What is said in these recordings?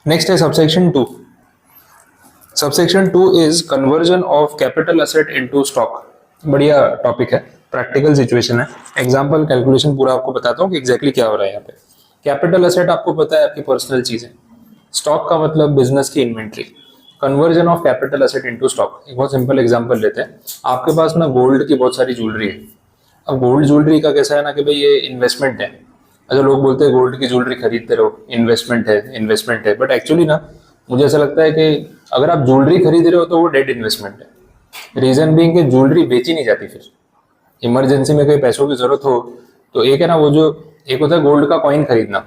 Next है subsection 2। Subsection 2 is conversion of capital asset into stock. बढ़िया topic है, practical situation है। Example calculation पूरा आपको बताता हूँ कि एग्जैक्टली क्या हो रहा है यहाँ पे। कैपिटल असेट आपको पता है आपकी पर्सनल चीज है। स्टॉक का मतलब बिजनेस की inventory. Conversion of capital asset into stock, एक बहुत सिंपल एग्जांपल लेते हैं। आपके पास ना गोल्ड की बहुत सारी ज्वेलरी है। अब गोल्ड ज्वेलरी का कैसा है ना कि भाई ये इन्वेस्टमेंट है। अच्छा, लोग बोलते हैं गोल्ड की ज्वेलरी खरीदते रहो, इन्वेस्टमेंट है इन्वेस्टमेंट है, बट एक्चुअली ना मुझे ऐसा लगता है कि अगर आप ज्वेलरी खरीद रहे हो तो वो डेड इन्वेस्टमेंट है। रीजन बीइंग कि ज्वेलरी बेची नहीं जाती। फिर इमरजेंसी में कोई पैसों की जरूरत हो तो एक है ना वो जो एक होता है गोल्ड का कॉइन खरीदना,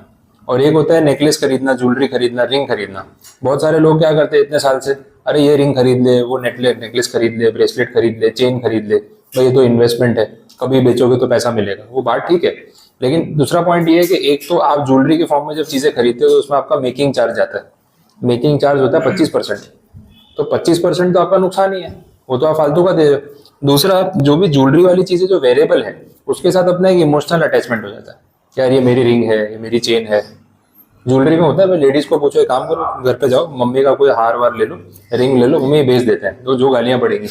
और एक होता है नेकलेस खरीदना, ज्वेलरी खरीदना, रिंग खरीदना। बहुत सारे लोग क्या करते हैं इतने साल से, अरे ये रिंग खरीद ले, वो नेकलेस खरीद ले, ब्रेसलेट खरीद ले, चेन खरीद ले, भाई ये तो इन्वेस्टमेंट है, कभी बेचोगे तो पैसा मिलेगा। वो बात ठीक है, लेकिन दूसरा पॉइंट ये है कि एक तो आप ज्वेलरी के फॉर्म में जब चीजें खरीदते हो तो उसमें आपका मेकिंग चार्ज आता है। मेकिंग चार्ज होता है 25%। तो 25% तो आपका नुकसान ही है, वो तो आप फालतू का दे रहे हो। दूसरा, जो भी ज्वेलरी वाली चीजें जो वेरिएबल है उसके साथ अपना एक इमोशनल अटैचमेंट हो जाता है। यार ये मेरी रिंग है, ये मेरी चेन है। ज्वेलरी में होता है, भाई लेडीज को पूछो, एक काम करो, घर पे जाओ, मम्मी का कोई हार वार ले लो, रिंग ले लो, मम्मी बेच देते हैं। तो जो गालियां पड़ेंगी,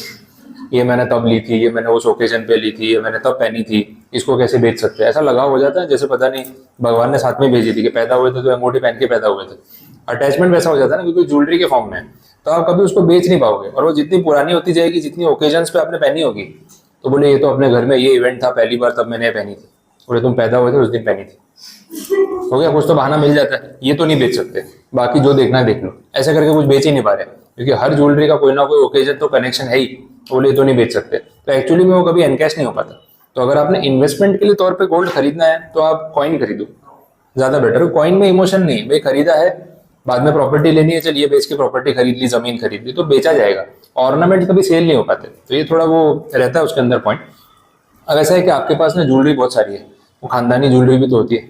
ये मैंने तब ली थी, ये मैंने उस ओकेजन पे ली थी, ये मैंने तब पहनी थी, इसको कैसे बेच सकते हैं। ऐसा लगाव हो जाता है जैसे पता नहीं भगवान ने साथ में भेजी थी कि पैदा हुए थे तो अंगूठी पहन के पैदा हुए थे। अटैचमेंट वैसा हो जाता है ना, क्योंकि ज्वेलरी के फॉर्म में है, तो आप कभी उसको बेच नहीं पाओगे। और वो जितनी पुरानी होती जाएगी, जितनी ओकेजन्स पे आपने पहनी होगी, तो बोले ये तो अपने घर में ये इवेंट था पहली बार तब मैंने पहनी थी, बोले तुम पैदा हुए थे उस दिन पहनी थी। हो गया, कुछ तो बहाना मिल जाता है, ये तो नहीं बेच सकते, बाकी जो देखना है देख लो। ऐसे करके कुछ बेच ही नहीं पा रहे, क्योंकि हर ज्वेलरी का कोई ना कोई ओकेजन तो कनेक्शन है ही, बोले तो नहीं बेच सकते। तो एक्चुअली में वो कभी एनकैश नहीं हो पाता। तो अगर आपने इन्वेस्टमेंट के लिए तौर पे गोल्ड खरीदना है तो आप कॉइन खरीदो, ज्यादा बेटर है। कॉइन में इमोशन नहीं, भाई खरीदा है, बाद में प्रॉपर्टी लेनी है, चलिए बेच के प्रॉपर्टी खरीद ली, जमीन खरीद ली, तो बेचा जाएगा। ऑर्नामेंट कभी सेल नहीं हो पाते, तो ये थोड़ा वो रहता है उसके अंदर पॉइंट। अब ऐसा है कि आपके पास ना ज्वेलरी बहुत सारी है, वो खानदानी ज्वेलरी भी तो होती है,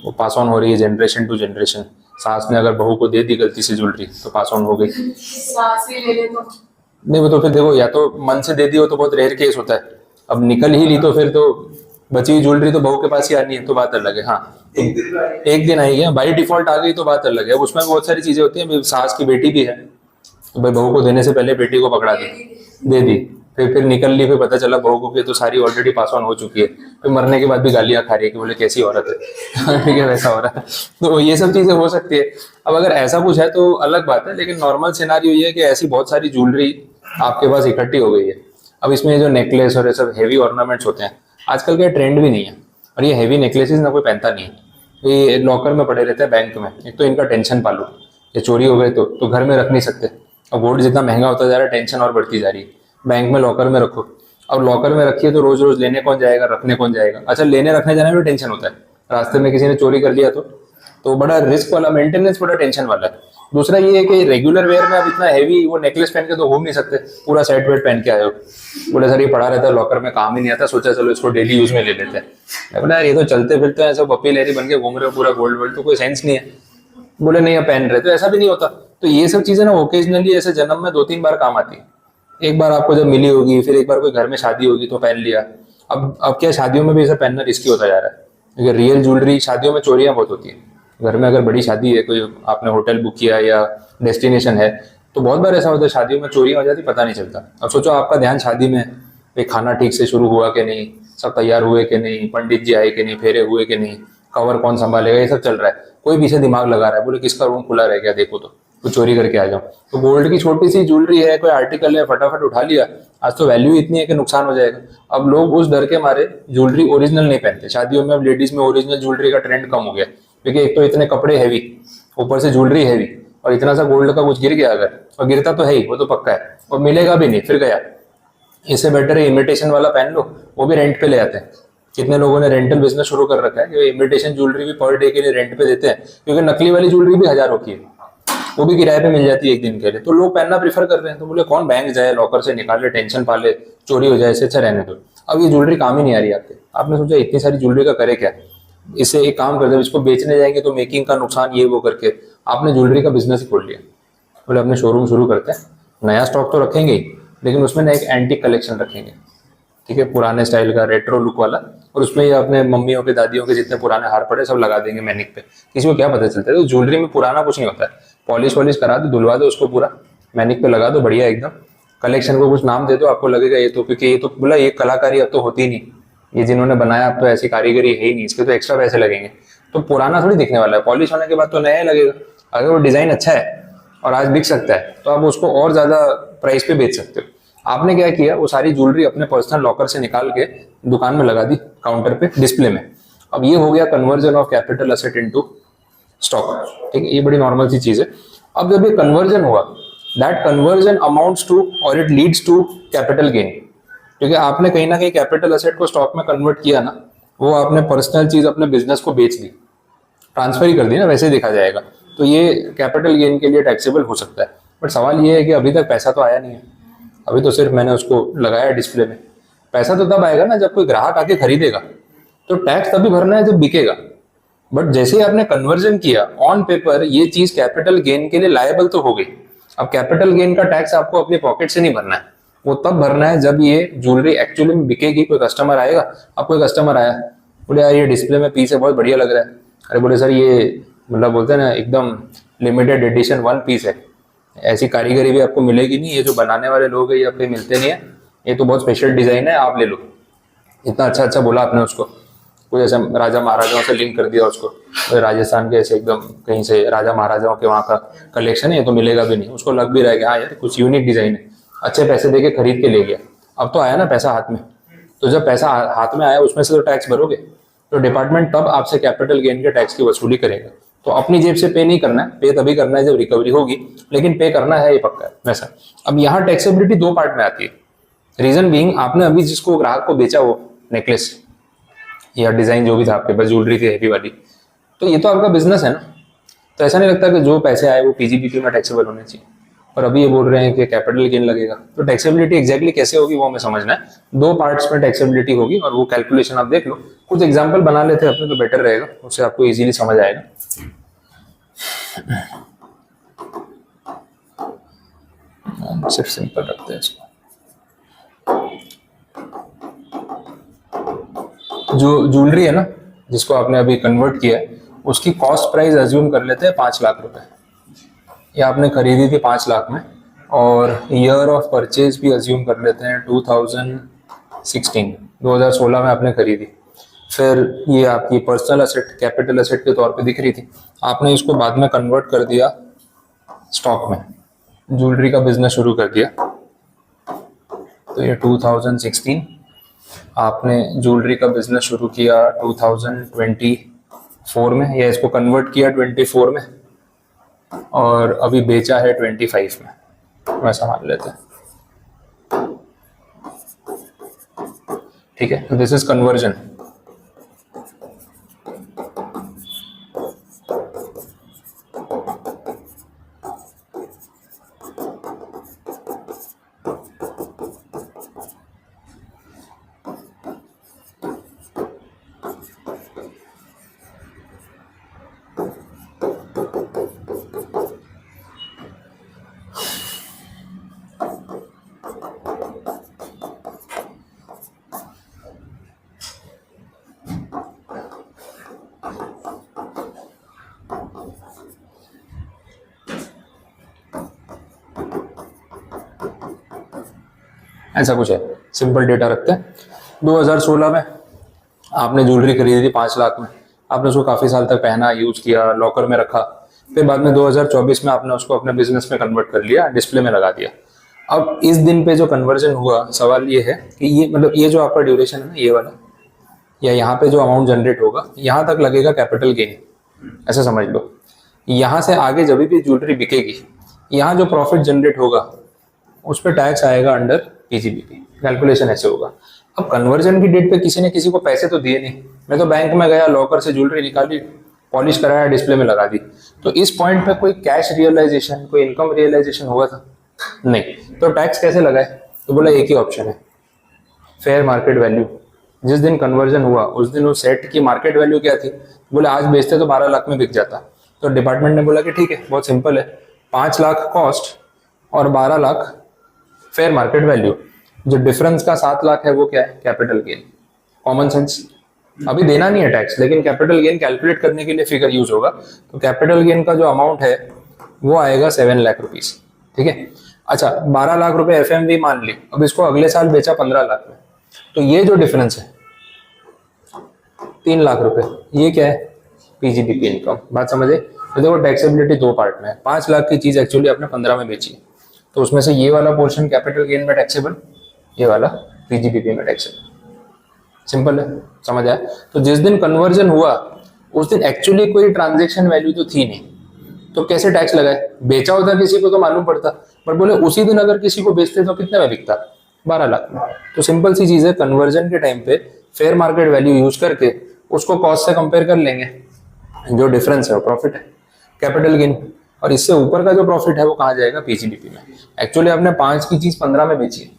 वो पास ऑन हो रही है जनरेशन टू जनरेशन। सास ने अगर बहू को दे दी गलती से ज्वेलरी तो पास ऑन हो गई। सास ही ले ले तो नहीं, वो तो फिर देखो, या तो मन से दे दी हो तो बहुत रेयर केस होता है। अब निकल ही ली तो फिर तो बची हुई ज्वेलरी तो बहू के पास ही आनी है, तो बात अलग है। हाँ, एक दिन आई है, बाई डिफॉल्ट आ गई तो बात अलग है। उसमें बहुत सारी चीजें होती है, सास की बेटी भी है, तो भाई बहू को देने से पहले बेटी को पकड़ा दी, दे दी, फिर निकल ली, फिर पता चला बहू को कि तो सारी ऑलरेडी पास ऑन हो चुकी है, फिर मरने के बाद भी गालियां खा रही है कि बोले कैसी औरत है। ठीक है, वैसा हो रहा है। तो ये सब चीजें हो सकती है। अब अगर ऐसा कुछ है तो अलग बात है, लेकिन नॉर्मल सिनारियो ये है कि ऐसी बहुत सारी ज्वेलरी आपके पास इकट्ठी हो गई है। अब इसमें जो नेकलेस और ये सब हैवी ऑर्नामेंट्स होते हैं, आजकल का ट्रेंड भी नहीं है, और ये हैवी नेकलेसेस ना कोई पहनता नहीं है, ये लॉकर में पड़े रहते हैं बैंक में। एक तो इनका टेंशन पालो, ये चोरी हो गए तो घर में रख नहीं सकते। अब गोल्ड जितना महंगा होता जा रहा है, टेंशन और बढ़ती जा रही है। बैंक में लॉकर में रखो, अब लॉकर में रखिए तो रोज रोज लेने कौन जाएगा, रखने कौन जाएगा। अच्छा, लेने रखने जाने में टेंशन होता है, रास्ते में किसी ने चोरी कर लिया तो बड़ा रिस्क वाला, मेंटेनेंस बड़ा टेंशन वाला है। दूसरा ये है कि रेगुलर वेयर में आप इतना हैवी वो नेकलेस पहन के तो घूम नहीं सकते, पूरा सेट वेट पहन के आए हो। बोले सर ये पड़ा रहता है लॉकर में, काम ही नहीं आता, सोचा चलो इसको डेली यूज में ले लेते हैं। मैं बोला यार ये तो चलते फिरते हैं, सब पप्पी लहरी बन के घूम रहे हो, पूरा गोल्ड वर्ल्ड, तो कोई सेंस नहीं है। बोले नहीं अब पहन रहे, तो ऐसा भी नहीं होता। तो ये सब चीजें ना ओकेजनली ऐसे जन्म में 2-3 बार काम आती है। एक बार आपको जब मिली होगी, फिर एक बार कोई घर में शादी होगी तो पहन लिया। अब क्या शादियों में भी ऐसा पहनना रिस्की होता जा रहा है, क्योंकि रियल ज्वेलरी शादियों में चोरियां बहुत होती है। घर में अगर बड़ी शादी है, कोई आपने होटल बुक किया या डेस्टिनेशन है, तो बहुत बार ऐसा होता है शादियों में चोरियां हो जाती, पता नहीं चलता। अब सोचो आपका ध्यान शादी में, भाई खाना ठीक से शुरू हुआ कि नहीं, सब तैयार हुए कि नहीं, पंडित जी आए कि नहीं, फेरे हुए कि नहीं, कवर कौन संभालेगा, ये सब चल रहा है। कोई पीछे दिमाग लगा रहा है, बोले किसका रूम खुला रह गया देखो तो चोरी करके आ जाओ। तो गोल्ड की छोटी सी ज्वेलरी है, कोई आर्टिकल है, फटाफट उठा लिया, आज तो वैल्यू इतनी है कि नुकसान हो जाएगा। अब लोग उस डर के मारे ज्वेलरी ओरिजिनल नहीं पहनते शादियों में। अब लेडीज में ओरिजिनल ज्वेलरी का ट्रेंड कम हो गया, क्योंकि एक तो इतने कपड़े हैवी, ऊपर से ज्वेलरी हैवी, और इतना सा गोल्ड का कुछ गिर गया अगर, और गिरता तो है ही, वो तो पक्का है, और मिलेगा भी नहीं, फिर गया। इससे बेटर है इमिटेशन वाला पहन लो, वो भी रेंट पे ले आते हैं। कितने लोगों ने रेंटल बिजनेस शुरू कर रखा है कि इमिटेशन ज्वेलरी भी पर डे के लिए रेंट पे देते हैं, क्योंकि नकली वाली ज्वेलरी भी हजारों की है, वो भी किराए पे मिल जाती है एक दिन के लिए, तो लोग पहनना प्रीफर कर रहे हैं। तो बोले कौन बैंक जाए, लॉकर से निकाले, टेंशन पाले, चोरी हो जाए, इससे अच्छा रहने दो। अब ये ज्वेलरी काम ही नहीं आ रही आपके, आपने सोचा इतनी सारी ज्वेलरी का करे क्या, इससे एक काम कर दो, इसको बेचने जाएंगे तो मेकिंग का नुकसान, ये वो करके आपने ज्वेलरी का बिजनेस ही खोल लिया। बोले अपने शोरूम शुरू करते हैं, नया स्टॉक तो रखेंगे ही, लेकिन उसमें ना एक एंटीक कलेक्शन रखेंगे, ठीक है, पुराने स्टाइल का रेट्रो लुक वाला, और उसमें ये अपने मम्मियों के दादियों के जितने पुराने हार पड़े सब लगा देंगे मैनिक पे। किसी को क्या पता चलता है, तो ज्वेलरी में पुराना कुछ नहीं होता है, पॉलिश वॉलिश करा दो, धुलवा दो उसको, पूरा मैनिक पे लगा दो बढ़िया एकदम। कलेक्शन को कुछ नाम दे दो, आपको लगेगा ये तो, क्योंकि ये तो बोला ये कलाकारी अब तो होती नहीं, ये जिन्होंने बनाया अब तो ऐसी कारीगरी है ही नहीं, इसके तो एक्स्ट्रा पैसे लगेंगे। तो पुराना थोड़ी दिखने वाला है, पॉलिश होने के बाद तो नया ही लगेगा। अगर वो डिजाइन अच्छा है और आज बिक सकता है तो आप उसको और ज्यादा प्राइस पे बेच सकते हो। आपने क्या किया, वो सारी ज्वेलरी अपने पर्सनल लॉकर से निकाल के दुकान में लगा दी, काउंटर पे डिस्प्ले में। अब ये हो गया conversion of capital asset into stock, ठीक है, ये बड़ी नॉर्मल सी चीज है। अब जब ये कन्वर्जन हुआ, दैट कन्वर्जन अमाउंट्स टू और it leads to capital gain, क्योंकि आपने कहीं ना कहीं कैपिटल असेट को स्टॉक में कन्वर्ट किया ना, वो आपने पर्सनल चीज अपने बिजनेस को बेच दी, ट्रांसफर ही कर दी ना, वैसे ही देखा जाएगा। तो ये कैपिटल गेन के लिए टैक्सेबल हो सकता है। बट सवाल ये है कि अभी तक पैसा तो आया नहीं है, अभी तो सिर्फ मैंने उसको लगाया डिस्प्ले में। पैसा तो तब आएगा ना जब कोई ग्राहक आके खरीदेगा, तो टैक्स तभी भरना है जब बिकेगा। बट जैसे ही आपने कन्वर्जन किया ऑन पेपर, ये चीज कैपिटल गेन के लिए लायबल तो हो गई। अब कैपिटल गेन का टैक्स आपको अपने पॉकेट से नहीं भरना है, वो तब भरना है जब ये ज्वेलरी एक्चुअली में बिकेगी, कोई कस्टमर आएगा। अब कोई कस्टमर आया, बोले यार ये डिस्प्ले में पीस है, बहुत बढ़िया लग रहा है। अरे बोले सर ये मतलब बोलते हैं ना एकदम लिमिटेड एडिशन 1 पीस है, ऐसी कारीगरी भी आपको मिलेगी नहीं, ये जो बनाने वाले लोग हैं ये आपको मिलते नहीं है, ये तो बहुत स्पेशल डिजाइन है, आप ले लो। इतना अच्छा अच्छा बोला आपने उसको, कुछ ऐसा राजा महाराजाओं से लिंक कर दिया उसको, तो राजस्थान के ऐसे एकदम कहीं से राजा महाराजाओं के वहाँ का कलेक्शन है, ये तो मिलेगा भी नहीं। उसको लग भी रहा है कि हाँ यार कुछ यूनिक डिजाइन है, अच्छे पैसे देके खरीद के ले गया। अब तो आया ना पैसा हाथ में, तो जब पैसा हाथ में आया उसमें से तो टैक्स भरोगे, तो डिपार्टमेंट तब आपसे कैपिटल गेन के टैक्स की वसूली करेगा। तो अपनी जेब से पे नहीं करना है, पे तभी करना है जब रिकवरी होगी, लेकिन पे करना है ये पक्का है वैसा। अब यहाँ टैक्सेबिलिटी 2 पार्ट में आती है। रीजन बीइंग, आपने अभी जिसको ग्राहक को बेचा वो नेकलेस या डिजाइन जो भी था आपके पास, ज्वेलरी थी हैवी वाली, तो ये तो आपका बिजनेस है ना, तो ऐसा नहीं लगता कि जो पैसे आए वो पीजीबीपी में टैक्सेबल होने चाहिए। और अभी ये बोल रहे हैं कि कैपिटल गेन लगेगा, तो टैक्सेबिलिटी एग्जैक्टली कैसे होगी वो हमें समझना है। 2 पार्ट्स में टैक्सेबिलिटी होगी और वो कैलकुलेशन आप देख लो। कुछ एग्जांपल बना लेते हैं अपने तो बेटर रहेगा, उससे आपको इजीली समझ आएगा। सिर्फ सिंपल रखते हैं इसको। जो ज्वेलरी है ना जिसको आपने अभी कन्वर्ट किया है, उसकी कॉस्ट प्राइस अज्यूम कर लेते हैं 5 लाख रुपए। ये आपने खरीदी थी 5 लाख में, और ईयर ऑफ परचेज भी अज्यूम कर लेते हैं 2016 में आपने खरीदी। फिर ये आपकी पर्सनल असेट कैपिटल असेट के तौर पे दिख रही थी, आपने इसको बाद में कन्वर्ट कर दिया स्टॉक में, ज्वेलरी का बिजनेस शुरू कर दिया। तो ये 2016 आपने ज्वेलरी का बिजनेस शुरू किया 2024 में, या इसको कन्वर्ट किया 24 में और अभी बेचा है 25 में, वैसा मान लेते हैं। ठीक है, तो दिस इज कन्वर्जन। ऐसा कुछ है, सिंपल डेटा रखते हैं। 2016 में आपने ज्वेलरी खरीदी थी 5 लाख में, आपने उसको काफ़ी साल तक पहना, यूज किया, लॉकर में रखा। फिर बाद में 2024 में आपने उसको अपने बिजनेस में कन्वर्ट कर लिया, डिस्प्ले में लगा दिया। अब इस दिन पे जो कन्वर्जन हुआ, सवाल ये है कि ये मतलब ये जो आपका ड्यूरेशन है ना ये वाला, या यहाँ पे जो अमाउंट जनरेट होगा यहाँ तक लगेगा कैपिटल गेन, ऐसा समझ लो। यहाँ से आगे जब भी ज्वेलरी बिकेगी, यहाँ जो प्रॉफिट जनरेट होगा उस पर टैक्स आएगा अंडर पीजीबीपी, कैलकुलेशन ऐसे होगा। अब कन्वर्जन की डेट पे किसी ने किसी को पैसे तो दिए नहीं, मैं तो बैंक में गया, लॉकर से ज्वेलरी निकाली, पॉलिश कराया, डिस्प्ले में लगा दी। तो इस पॉइंट पे कोई कैश रियलाइजेशन, कोई इनकम रियलाइजेशन हुआ था नहीं, तो टैक्स कैसे लगाए? तो बोला एक ही ऑप्शन है, फेयर मार्केट वैल्यू। जिस दिन कन्वर्जन हुआ उस दिन उस सेट की मार्केट वैल्यू क्या थी? बोले आज बेचते तो 12 लाख में बिक जाता। तो डिपार्टमेंट ने बोला कि ठीक है, बहुत सिंपल है, 5 लाख कॉस्ट और 12 लाख फेयर मार्केट वैल्यू, जो डिफरेंस का 7 लाख है वो क्या है? Capital gain. कॉमन सेंस, अभी देना नहीं है टैक्स, लेकिन कैपिटल गेन कैलकुलेट करने के लिए फिगर यूज होगा। तो कैपिटल गेन का जो अमाउंट है वो आएगा 7 लाख रुपीस, ठीक है। अच्छा 12 लाख रुपए एफएमवी मान ली, अब इसको अगले साल बेचा 15 लाख में, तो ये जो डिफरेंस है 3 लाख रुपए, ये क्या है, पीजीबीपी इनकम। बात समझे? तो देखो टैक्सेबिलिटी दो पार्ट में है। 5 लाख की चीज एक्चुअली आपने 15 में बेची, तो उसमें से ये वाला पोर्शन कैपिटल गेन में टैक्सेबल, ये वाला पीजीबीपी में टैक्सेबल। सिंपल है, समझ आया? तो जिस दिन कन्वर्जन हुआ उस दिन एक्चुअली कोई ट्रांजेक्शन वैल्यू तो थी नहीं, तो कैसे टैक्स लगाए? बेचा होता किसी को तो मालूम पड़ता, पर बोले उसी दिन अगर किसी को बेचते तो कितने में बिकता, 12 लाख में। तो सिंपल सी चीज है, कन्वर्जन के टाइम पे फेयर मार्केट वैल्यू यूज करके उसको कॉस्ट से कंपेयर कर लेंगे, जो डिफरेंस है वो प्रॉफिट है, कैपिटल गेन। और इससे ऊपर का जो प्रॉफिट है वो कहाँ जाएगा, पीजीबीपी में। एक्चुअली आपने 5 की चीज 15 में बेची है,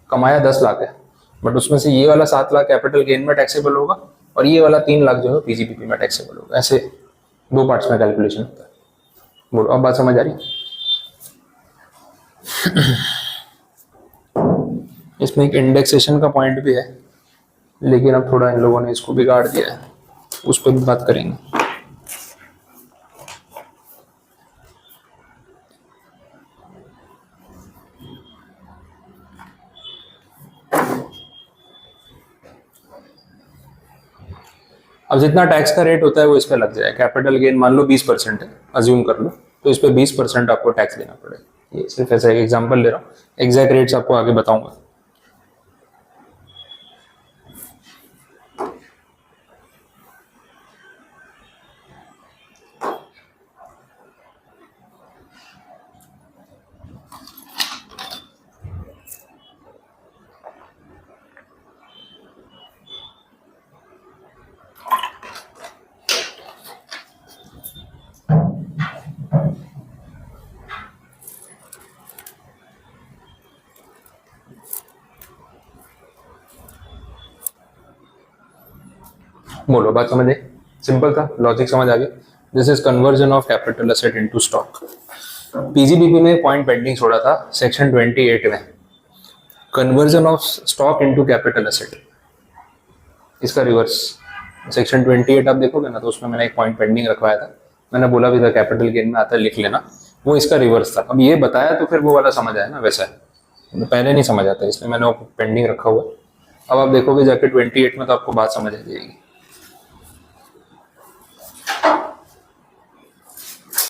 कमाया 10 लाख है, बट उसमें से ये वाला 7 लाख कैपिटल गेन में टैक्सेबल होगा और ये वाला 3 लाख जो है पीजीबीपी में टैक्सेबल होगा। ऐसे 2 पार्ट्स में कैलकुलेशन होता है। बोलो अब बात समझ आ रही है? इसमें एक इंडेक्सेशन का पॉइंट भी है, लेकिन अब थोड़ा इन लोगों ने इसको बिगाड़ दिया है, उस पर भी बात करेंगे। अब जितना टैक्स का रेट होता है वो इस पे लग जाए। कैपिटल गेन मान लो 20% है, अज्यूम कर लो, तो इस पे 20% आपको टैक्स देना पड़ेगा। ये सिर्फ ऐसा एक एग्जांपल ले रहा हूँ, एग्जैक्ट रेट्स आपको आगे बताऊंगा। बोलो बात समझ आई? सिंपल था, लॉजिक समझ आ गया। This is conversion of capital asset into stock. PGBP में पॉइंट पेंडिंग छोड़ा था सेक्शन 28 में, conversion of stock into capital asset, इसका रिवर्स। सेक्शन 28 आप देखोगे ना, तो उसमें मैंने एक पॉइंट पेंडिंग रखवाया था, मैंने बोला भी था कैपिटल गेन में आता है लिख लेना, वो इसका रिवर्स था। अब ये बताया तो फिर वो वाला समझ आया ना, वैसा है, तो पहले नहीं समझ आता, इसलिए मैंने वो पेंडिंग रखा हुआ है। अब आप देखोगे जाके 28 में तो आपको बात समझ आ जाएगी।